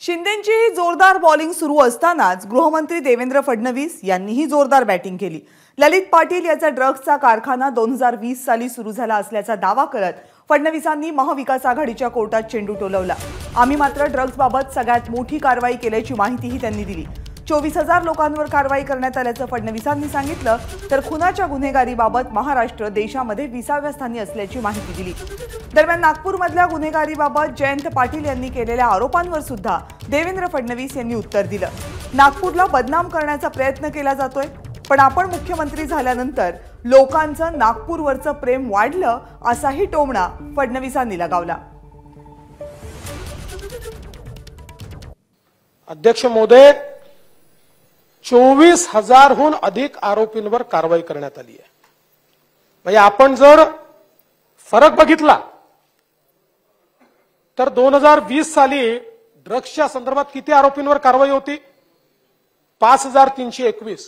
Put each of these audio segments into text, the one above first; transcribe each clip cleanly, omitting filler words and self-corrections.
शिंदेंची ही जोरदार बॉलिंग सुरू असतानाच गृहमंत्री देवेंद्र फडणवीस यांनीही जोरदार बॅटिंग केली। ललित पाटील याचा ड्रग्सचा कारखाना 2020 साली सुरू झाला असल्याचा दावा करत फडणवीसांनी महाविकास आघाडीच्या कोर्टात चेंडू टोलवला। आम्ही मात्र ड्रग्सबाबत सगळ्यात मोठी कारवाई केल्याची माहितीही त्यांनी दिली। 24,000 लोकांवर कारवाई करण्यात आल्याचं फडणवीसांनी सांगितलं, तर खुनाच्या गुन्हेगारीबाबत महाराष्ट्र देशामध्ये 20व्या स्थानी असल्याची माहिती दिली। दरम्यान नागपूरमधल्या गुन्हेगारीबाबत जयंत पाटील यांनी केलेल्या आरोपांवर सुद्धा देवेंद्र फडणवीस यांनी उत्तर दिलं। नागपूरला बदनाम करण्याचा प्रयत्न केला जातोय, पण आपण मुख्यमंत्री झाल्यानंतर लोकांचं नागपूरवरचं प्रेम वाढलं असाही टोमणा फडणवीसांनी लगावला। अध्यक्ष महोदय, 24,000हून अधिक आरोपींवर कारवाई करण्यात आली आहे। म्हणजे आपण जर फरक बघितला तर 2020 साली ड्रग्सच्या संदर्भात किती आरोपींवर कारवाई होती? 5,321।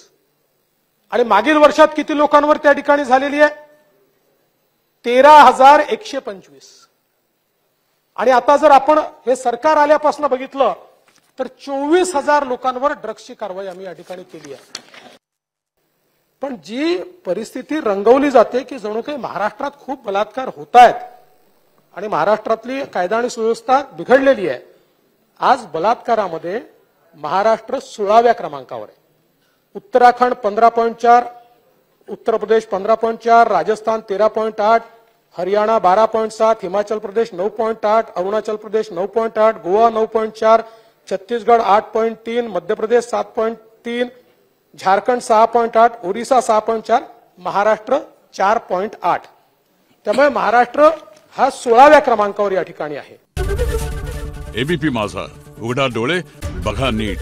आणि मागील वर्षात किती लोकांवर त्या ठिकाणी झालेली आहे? 13,125। आणि आता जर आपण हे सरकार आल्यापासून बघितलं तर 24,000 लोकांवर ड्रग्सची कारवाई आम्ही या ठिकाणी केली आहे। पण जी परिस्थिती रंगवली जाते की जणू काही महाराष्ट्रात खूप बलात्कार होत आहेत आणि महाराष्ट्रातली कायदा आणि सुव्यवस्था बिघडलेली आहे। आज बलात्कारामध्ये महाराष्ट्र 16व्या क्रमांकावर आहे। उत्तराखंड 15.4, उत्तर प्रदेश 15.4, राजस्थान 13.8, हरियाणा 12.7, हिमाचल प्रदेश 9.8, अरुणाचल प्रदेश 9.8, गोवा 9.4, छत्तीसगढ़ 8.3, मध्य प्रदेश 7.3, झारखंड 6.8, ओडिशा 6.4, महाराष्ट्र 4.8। त्यामुळे महाराष्ट्र हा 16व्या क्रमांकावर या ठिकाणी आहे। एबीपी माझा, उघडा डोळे बघा नीट।